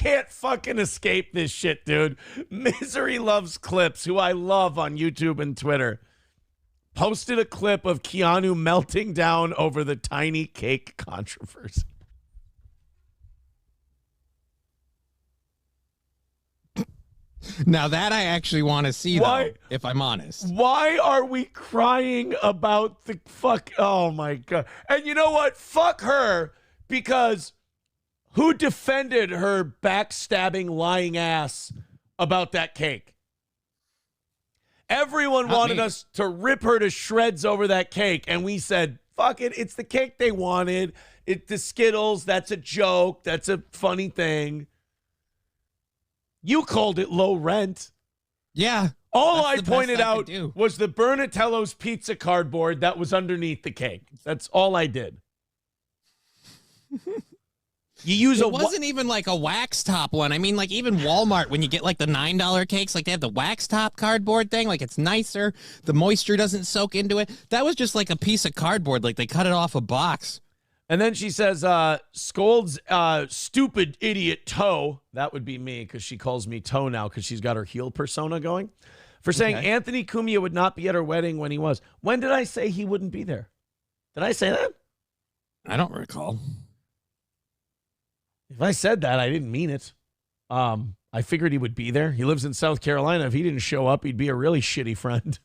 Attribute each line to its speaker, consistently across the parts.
Speaker 1: can't fucking escape this shit, dude. Misery Loves Clips, who I love on YouTube and Twitter, posted a clip of Keanu melting down over the tiny cake controversy.
Speaker 2: Now that I actually want to see, though, if I'm honest.
Speaker 1: Why are we crying about the fuck? Oh, my God. And you know what? Fuck her, because who defended her backstabbing, lying ass about that cake? Everyone wanted us to rip her to shreds over that cake, and we said, fuck it, it's the cake they wanted. It's the Skittles, that's a joke, that's a funny thing. You called it low rent.
Speaker 2: Yeah.
Speaker 1: All I pointed out was the Bernatello's pizza cardboard that was underneath the cake. That's all I did.
Speaker 2: It wasn't even like a wax top one. I mean, like even Walmart, when you get like the $9 cakes, like they have the wax top cardboard thing. Like it's nicer. The moisture doesn't soak into it. That was just like a piece of cardboard. Like they cut it off a box.
Speaker 1: And then she says, scolds stupid idiot toe. That would be me, because she calls me toe now because she's got her heel persona going. For saying Anthony Cumia would not be at her wedding when he was. When did I say he wouldn't be there? Did I say that?
Speaker 2: I don't recall.
Speaker 1: If I said that, I didn't mean it. I figured he would be there. He lives in South Carolina. If he didn't show up, he'd be a really shitty friend.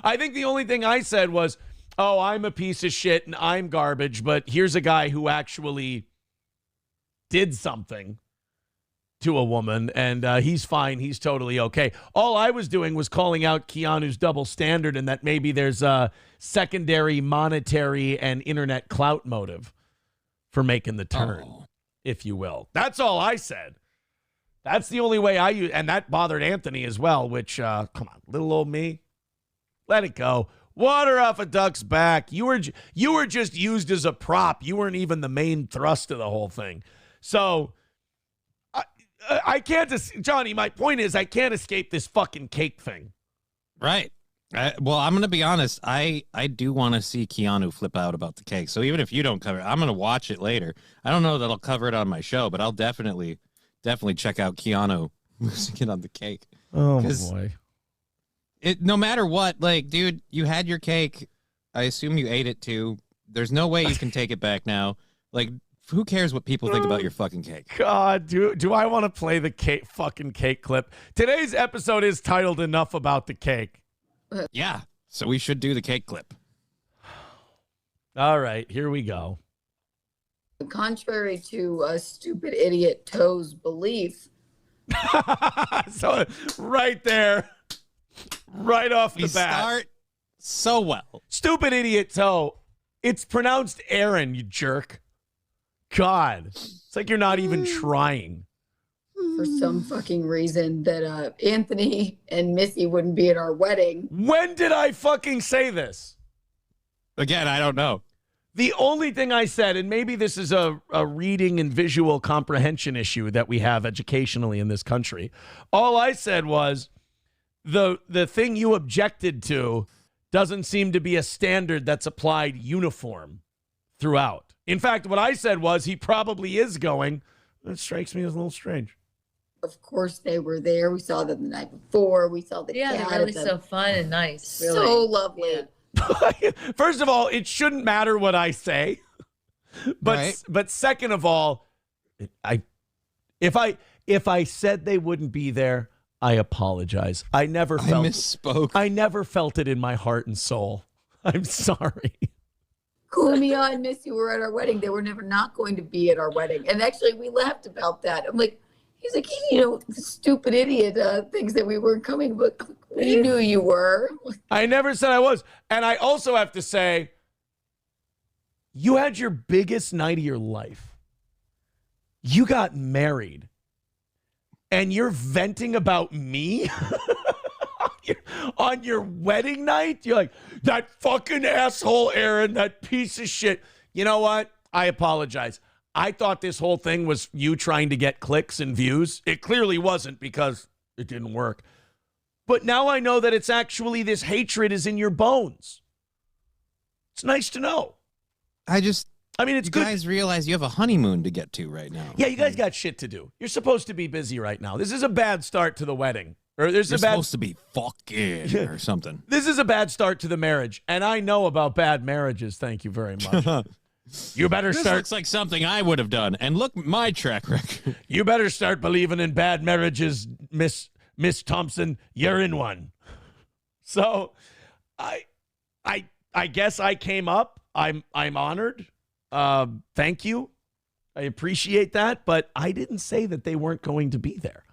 Speaker 1: I think the only thing I said was, oh, I'm a piece of shit and I'm garbage, but here's a guy who actually did something to a woman, and he's fine. He's totally okay. All I was doing was calling out Keanu's double standard and that maybe there's a secondary monetary and internet clout motive for making the turn, if you will. That's all I said. That's the only way I use, and that bothered Anthony as well, which, come on, little old me. Let it go. Water off a duck's back. You were just used as a prop. You weren't even the main thrust of the whole thing. So I can't, Johnny, my point is I can't escape this fucking cake thing.
Speaker 2: Right. Well, I'm going to be honest. I do want to see Keanu flip out about the cake. So even if you don't cover it, I'm going to watch it later. I don't know that I'll cover it on my show, but I'll definitely check out Keanu losing it on the cake.
Speaker 1: Oh, boy.
Speaker 2: No matter what, like, dude, you had your cake. I assume you ate it too. There's no way you can take it back now. Like, who cares what people think about your fucking cake?
Speaker 1: God, do I want to play the fucking cake clip? Today's episode is titled Enough About the Cake.
Speaker 2: Yeah, so we should do the cake clip.
Speaker 1: All right, here we go.
Speaker 3: Contrary to stupid idiot Toe's belief.
Speaker 1: So right there. Right off the bat.
Speaker 2: Start so well.
Speaker 1: Stupid idiot toe. It's pronounced Aaron, you jerk. God. It's like you're not even trying.
Speaker 3: For some fucking reason that Anthony and Missy wouldn't be at our wedding.
Speaker 1: When did I fucking say this?
Speaker 2: Again, I don't know.
Speaker 1: The only thing I said, and maybe this is a reading and visual comprehension issue that we have educationally in this country. All I said was, the thing you objected to doesn't seem to be a standard that's applied uniform throughout. In fact, what I said was he probably is going. That strikes me as a little strange.
Speaker 3: Of course they were there. We saw them the night before. We saw the cat.
Speaker 4: They're really so fun and nice. Really.
Speaker 3: So lovely.
Speaker 4: Yeah.
Speaker 1: First of all, it shouldn't matter what I say. But second of all, if I said they wouldn't be there, I apologize. I misspoke. I never felt it in my heart and soul. I'm sorry.
Speaker 3: Cumia and Missy were at our wedding. They were never not going to be at our wedding. And actually, we laughed about that. I'm like, he's like, the stupid idiot thinks that we weren't coming, but we knew you were.
Speaker 1: I never said I was. And I also have to say, you had your biggest night of your life. You got married. And you're venting about me on your wedding night? You're like, that fucking asshole, Aaron, that piece of shit. You know what? I apologize. I thought this whole thing was you trying to get clicks and views. It clearly wasn't, because it didn't work. But now I know that it's actually this hatred is in your bones. It's nice to know. I mean, it's
Speaker 2: You
Speaker 1: good.
Speaker 2: guys realize you have a honeymoon to get to right now.
Speaker 1: Yeah, you guys got shit to do. You're supposed to be busy right now. This is a bad start to the wedding. Or
Speaker 2: You're
Speaker 1: there's a bad
Speaker 2: supposed to be fucking or something.
Speaker 1: This is a bad start to the marriage, and I know about bad marriages. Thank you very much. You better
Speaker 2: This
Speaker 1: start.
Speaker 2: looks like something I would have done. And look, my track record.
Speaker 1: You better start believing in bad marriages, Miss Thompson. You're in one. So, I guess I came up. I'm honored. Thank you. I appreciate that, but I didn't say that they weren't going to be there.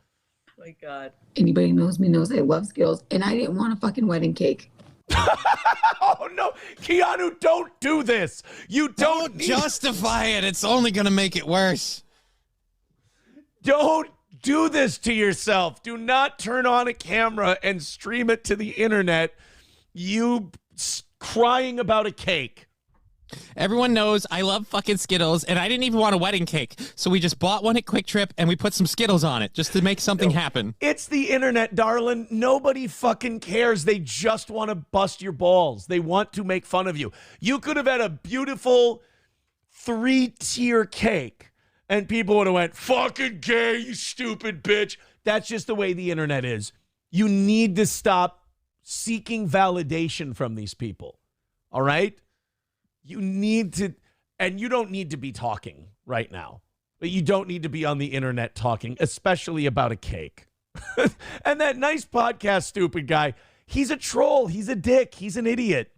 Speaker 4: Oh my God.
Speaker 3: Anybody who knows me knows I love Skittles, and I didn't want a fucking wedding cake.
Speaker 1: Oh no, Keanu, don't do this. You don't need-
Speaker 2: justify it. It's only going to make it worse.
Speaker 1: Don't do this to yourself. Do not turn on a camera and stream it to the internet. You crying about a cake.
Speaker 2: Everyone knows I love fucking Skittles, and I didn't even want a wedding cake. So we just bought one at Quick Trip, and we put some Skittles on it just to make something happen.
Speaker 1: It's the internet, darling. Nobody fucking cares. They just want to bust your balls. They want to make fun of you. You could have had a beautiful 3-tier cake, and people would have went, fucking gay, you stupid bitch. That's just the way the internet is. You need to stop seeking validation from these people. All right? You need to, and you don't need to be talking right now. But you don't need to be on the internet talking, especially about a cake. And that nice podcast, stupid guy, he's a troll. He's a dick. He's an idiot.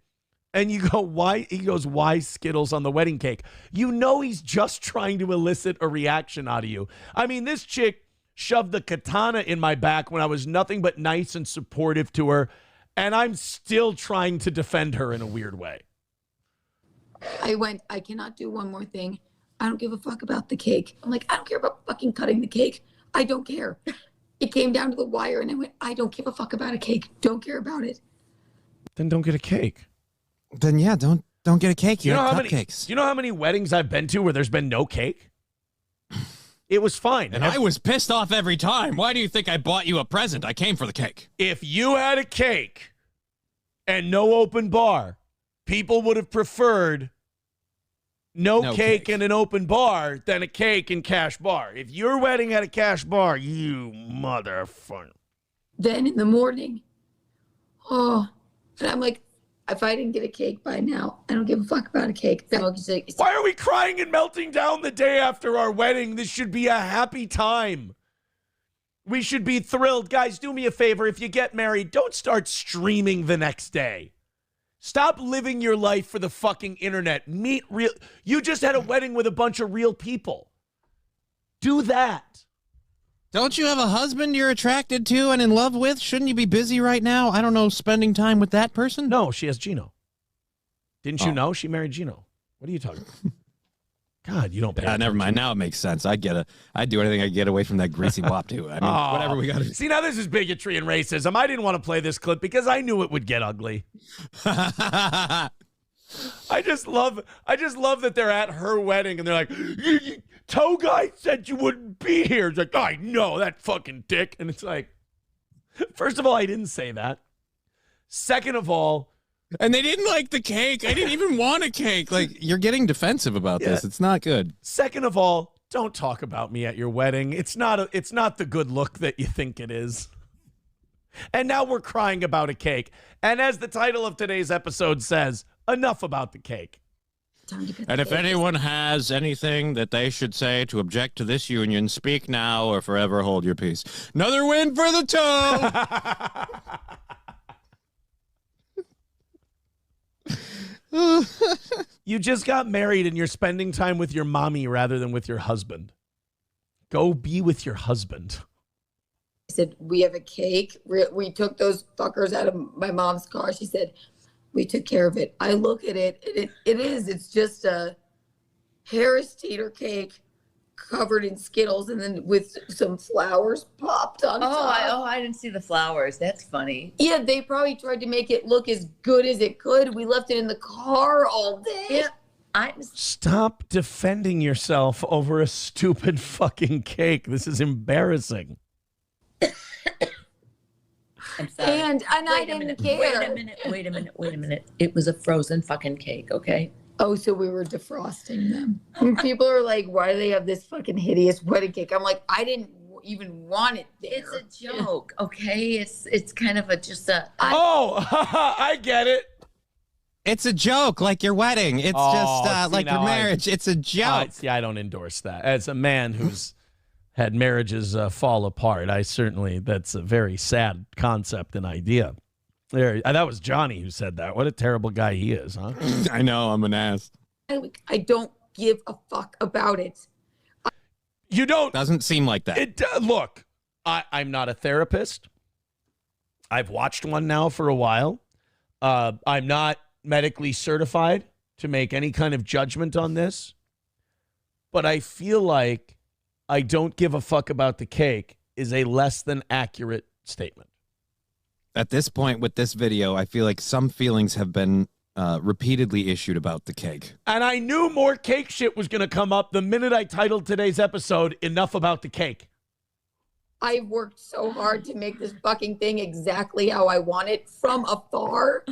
Speaker 1: And you go, why? He goes, why Skittles on the wedding cake? You know he's just trying to elicit a reaction out of you. I mean, this chick shoved the katana in my back when I was nothing but nice and supportive to her. And I'm still trying to defend her in a weird way.
Speaker 3: I cannot do one more thing. I don't give a fuck about the cake. I'm like, I don't care about fucking cutting the cake. I don't care. It came down to the wire, and I went, I don't give a fuck about a cake. Don't care about it.
Speaker 1: Then don't get a cake.
Speaker 2: Then yeah, don't get a cake. You have
Speaker 1: do
Speaker 2: cupcakes.
Speaker 1: you know how many weddings I've been to where there's been no cake? It was fine.
Speaker 2: And I was pissed off every time. Why do you think I bought you a present? I came for the cake.
Speaker 1: If you had a cake and no open bar, people would have preferred no cake and an open bar than a cake and cash bar. If your wedding had a cash bar, you motherfucker.
Speaker 3: Then in the morning, and I'm like, if I didn't get a cake by now, I don't give a fuck about a cake.
Speaker 1: Why are we crying and melting down the day after our wedding? This should be a happy time. We should be thrilled. Guys, do me a favor. If you get married, don't start streaming the next day. Stop living your life for the fucking internet. Meet real. You just had a wedding with a bunch of real people. Do that.
Speaker 2: Don't you have a husband you're attracted to and in love with? Shouldn't you be busy right now? I don't know, spending time with that person?
Speaker 1: No, she has Gino. Didn't you know she married Gino? What are you talking about? God, you don't pay
Speaker 2: Never mind. Now it makes sense. I'd do anything I could get away from that greasy wop too. I mean, whatever we got to do.
Speaker 1: See, now this is bigotry and racism. I didn't want to play this clip because I knew it would get ugly. I just love that they're at her wedding and they're like, Toe guy said you wouldn't be here. It's like, I know, that fucking dick. And it's like, first of all, I didn't say that. Second of all,
Speaker 2: and they didn't like the cake. I didn't even want a cake. Like, you're getting defensive about this. It's not good.
Speaker 1: Second of all, don't talk about me at your wedding. It's not the good look that you think it is. And now we're crying about a cake. And as the title of today's episode says, enough about the cake.
Speaker 2: And if anyone has anything that they should say to object to this union, speak now or forever hold your peace. Another win for the toe.
Speaker 1: You just got married and you're spending time with your mommy rather than with your husband. Go be with your husband.
Speaker 3: I said, we have a cake. We took those fuckers out of my mom's car. She said, we took care of it. I look at it. It's just a Harris Teeter cake covered in Skittles and then with some flowers popped on top.
Speaker 4: I didn't see the flowers. That's funny.
Speaker 3: Yeah, they probably tried to make it look as good as it could. We left it in the car all day.
Speaker 4: Yeah,
Speaker 1: Stop defending yourself over a stupid fucking cake. This is embarrassing.
Speaker 4: I'm sorry.
Speaker 3: And I didn't care.
Speaker 4: Wait a minute. It was a frozen fucking cake, okay?
Speaker 3: Oh, so we were defrosting them. And people are like, why do they have this fucking hideous wedding cake? I'm like, I didn't even want it there.
Speaker 4: It's a joke, okay? It's kind of
Speaker 1: I get it.
Speaker 2: It's a joke, like your wedding. It's just like your marriage. It's a joke.
Speaker 1: See, I don't endorse that. As a man who's had marriages fall apart, that's a very sad concept and idea. That was Johnny who said that. What a terrible guy he is, huh?
Speaker 2: I know, I'm an ass.
Speaker 3: I don't give a fuck about it.
Speaker 1: You don't.
Speaker 2: Doesn't seem like that.
Speaker 1: Look, I'm not a therapist. I've watched one now for a while. I'm not medically certified to make any kind of judgment on this. But I feel like I don't give a fuck about the cake is a less than accurate statement.
Speaker 2: At this point with this video, I feel like some feelings have been repeatedly issued about the cake.
Speaker 1: And I knew more cake shit was going to come up the minute I titled today's episode, Enough About the Cake.
Speaker 3: I worked so hard to make this fucking thing exactly how I want it from afar.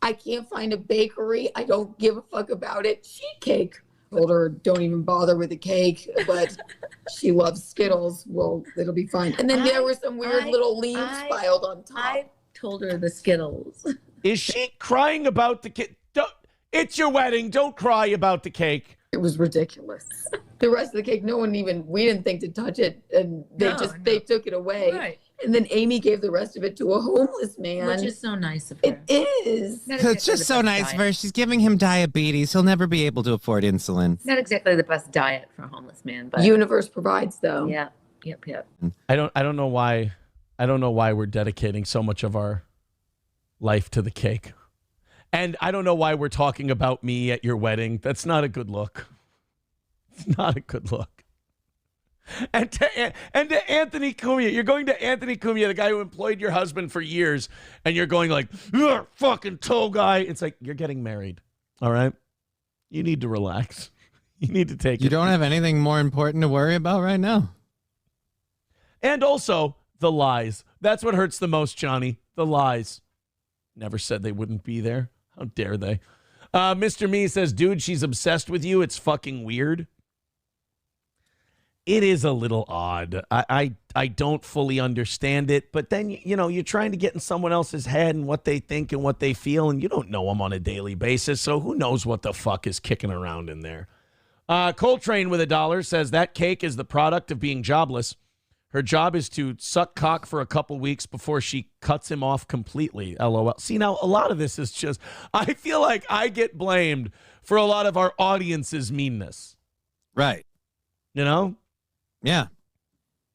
Speaker 3: I can't find a bakery. I don't give a fuck about it. Sheet cake. Told her, don't even bother with the cake, but she loves Skittles. Well, it'll be fine. And then there were some weird little leaves piled on top.
Speaker 4: I told her the Skittles.
Speaker 1: Is she crying about the cake? It's your wedding. Don't cry about the cake.
Speaker 3: It was ridiculous. The rest of the cake, we didn't think to touch it, and they took it away.
Speaker 4: Right.
Speaker 3: And then Amy gave the rest of it to a homeless man.
Speaker 4: Which is so nice of her.
Speaker 3: It is.
Speaker 2: It's just so nice of her. She's giving him diabetes. He'll never be able to afford insulin.
Speaker 4: Not exactly the best diet for a homeless man, but
Speaker 3: Universe provides, though.
Speaker 4: yeah. Yep.
Speaker 1: I don't know why we're dedicating so much of our life to the cake. And I don't know why we're talking about me at your wedding. That's not a good look. It's not a good look. And to Anthony Cumia, you're going to Anthony Cumia, the guy who employed your husband for years, and you're going like, you're a fucking tow guy. It's like, you're getting married, all right? You need to relax. You need to take it.
Speaker 2: You don't have anything more important to worry about right now.
Speaker 1: And also, the lies. That's what hurts the most, Johnny. The lies. Never said they wouldn't be there. How dare they? Mr. Me says, dude, she's obsessed with you. It's fucking weird. It is a little odd. I don't fully understand it, but then, you're trying to get in someone else's head and what they think and what they feel, and you don't know them on a daily basis, so who knows what the fuck is kicking around in there. Coltrane with $1 says that cake is the product of being jobless. Her job is to suck cock for a couple weeks before she cuts him off completely. LOL. See, now, a lot of this is just, I feel like I get blamed for a lot of our audience's meanness.
Speaker 2: Right.
Speaker 1: You know?
Speaker 2: Yeah.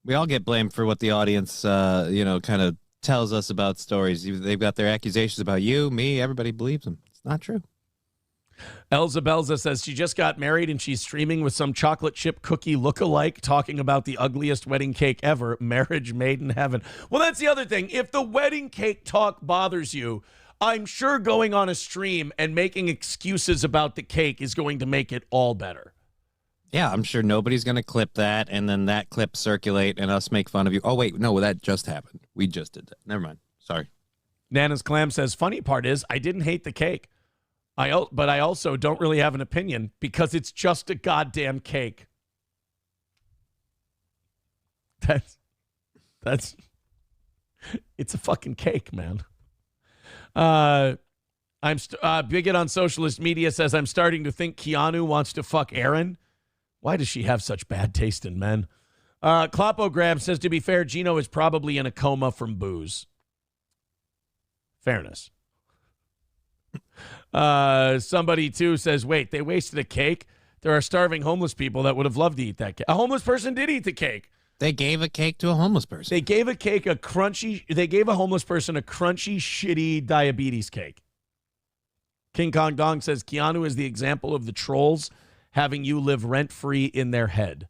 Speaker 2: We all get blamed for what the audience, kind of tells us about stories. They've got their accusations about you, me, everybody believes them. It's not true.
Speaker 1: Elza Belza says she just got married and she's streaming with some chocolate chip cookie lookalike talking about the ugliest wedding cake ever, marriage made in heaven. Well, that's the other thing. If the wedding cake talk bothers you, I'm sure going on a stream and making excuses about the cake is going to make it all better.
Speaker 2: Yeah, I'm sure nobody's going to clip that and then that clip circulate and us make fun of you. Oh, wait, no, that just happened. We just did that. Never mind. Sorry.
Speaker 1: Nana's Clam says, funny part is I didn't hate the cake. But I also don't really have an opinion because it's just a goddamn cake. That's it's a fucking cake, man. Bigot on Socialist Media says I'm starting to think Keanu wants to fuck Aaron. Why does she have such bad taste in men? Clopograb says, to be fair, Gino is probably in a coma from booze. Fairness. Somebody too says, wait, they wasted a cake? There are starving homeless people that would have loved to eat that cake. A homeless person did eat the cake.
Speaker 2: They gave a cake to a homeless person.
Speaker 1: They gave they gave a homeless person a crunchy, shitty diabetes cake. King Kong Dong says, Keanu is the example of the trolls having you live rent-free in their head.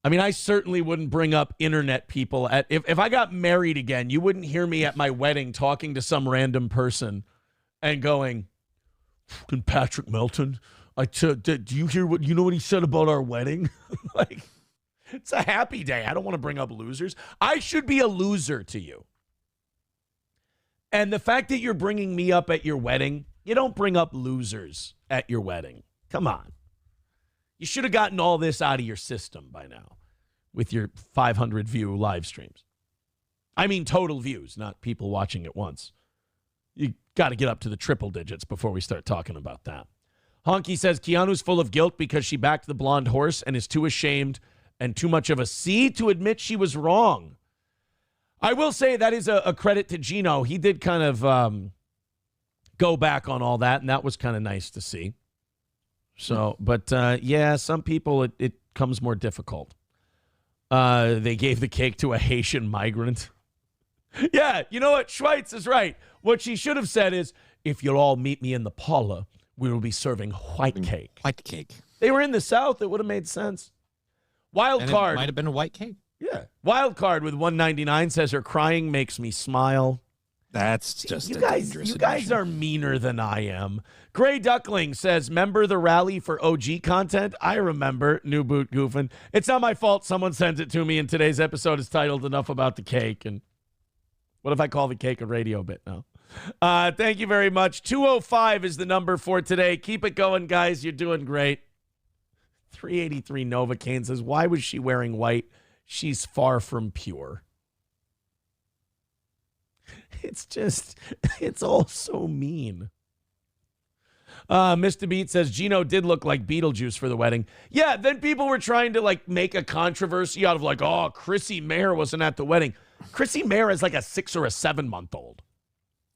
Speaker 1: I mean, I certainly wouldn't bring up internet people. If I got married again, you wouldn't hear me at my wedding talking to some random person and going, fucking Patrick Melton, do you hear what he said about our wedding? Like, it's a happy day. I don't want to bring up losers. I should be a loser to you. And the fact that you're bringing me up at your wedding You don't bring up losers at your wedding. Come on. You should have gotten all this out of your system by now with your 500 view live streams. I mean total views, not people watching at once. You got to get up to the triple digits before we start talking about that. Honky says Keanu's full of guilt because she backed the blonde horse and is too ashamed and too much of a C to admit she was wrong. I will say that is a credit to Gino. He did kind of go back on all that, and that was kind of nice to see. So, but yeah, some people it comes more difficult. They gave the cake to a Haitian migrant. Yeah, you know what? Schweitz is right. What she should have said is, if you'll all meet me in the parlor, we will be serving white cake.
Speaker 2: White cake.
Speaker 1: They were in the South. It would have made sense. Wild card.
Speaker 2: It might have been a white cake.
Speaker 1: Yeah. Wild card with 199 says her crying makes me smile.
Speaker 2: That's just
Speaker 1: you guys are meaner than I am. Gray Duckling says, remember the rally for OG content? I remember. New boot goofing. It's not my fault. Someone sent it to me, and today's episode is titled Enough About the Cake. And what if I call the cake a radio bit now? Thank you very much. 205 is the number for today. Keep it going, guys. You're doing great. 383 Novocaine says, why was she wearing white? She's far from pure. It's all so mean. Mr. Beat says, Gino did look like Beetlejuice for the wedding. Yeah, then people were trying to make a controversy out of oh, Chrissy Mayer wasn't at the wedding. Chrissy Mayer is like a 6 or a 7-month-old.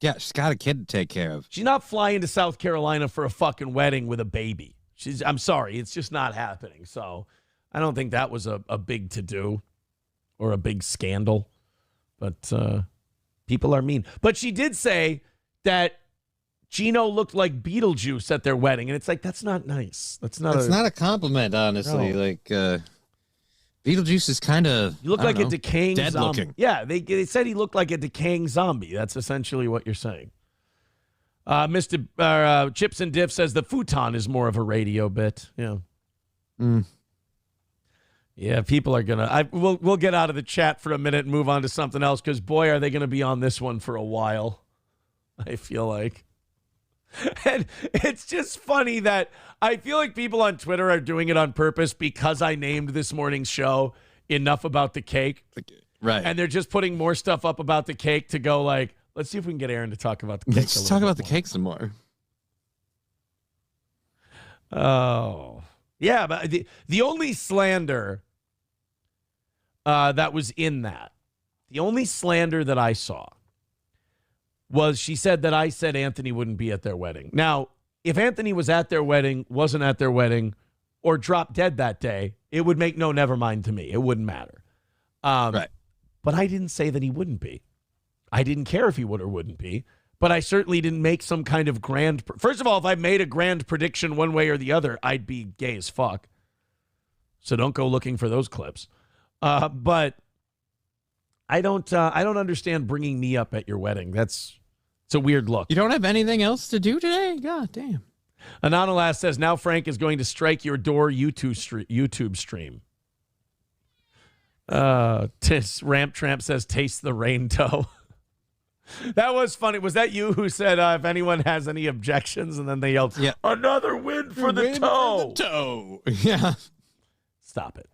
Speaker 2: Yeah, she's got a kid to take care of.
Speaker 1: She's not flying to South Carolina for a fucking wedding with a baby. I'm sorry, it's just not happening. So I don't think that was a big to-do or a big scandal. But people are mean. But she did say that Gino looked like Beetlejuice at their wedding. And it's that's not nice. That's not
Speaker 2: a compliment, honestly.
Speaker 1: No.
Speaker 2: Beetlejuice is kind of...
Speaker 1: You look like a decaying
Speaker 2: dead
Speaker 1: zombie.
Speaker 2: looking.
Speaker 1: Yeah, they said he looked like a decaying zombie. That's essentially what you're saying. Mr. Chips and Diff says the futon is more of a radio bit. Yeah. Yeah, people are going to... We'll get out of the chat for a minute and move on to something else, because, boy, are they going to be on this one for a while, I feel like. And it's just funny that I feel like people on Twitter are doing it on purpose because I named this morning's show Enough About the Cake.
Speaker 2: Right.
Speaker 1: And they're just putting more stuff up about the cake to go let's see if we can get Aaron to talk about the cake.
Speaker 2: Let's talk about the cake some more.
Speaker 1: Oh. Yeah, but the only slander that was in that, the only slander that I saw was she said that I said Anthony wouldn't be at their wedding. Now, if Anthony was at their wedding, wasn't at their wedding, or dropped dead that day, it would make no never mind to me. It wouldn't matter.
Speaker 2: Right.
Speaker 1: But I didn't say that he wouldn't be. I didn't care if he would or wouldn't be. But I certainly didn't make some kind of grand... First of all, if I made a grand prediction one way or the other, I'd be gay as fuck. So don't go looking for those clips. But I don't understand bringing me up at your wedding. It's a weird look.
Speaker 2: You don't have anything else to do today? God damn.
Speaker 1: Anonymous says, now Frank is going to strike your door YouTube stream. Ramp Tramp says, taste the rain toe. That was funny. Was that you who said, if anyone has any objections? And then they yelled,
Speaker 2: yeah,
Speaker 1: another win for the toe.
Speaker 2: Yeah.
Speaker 1: Stop it.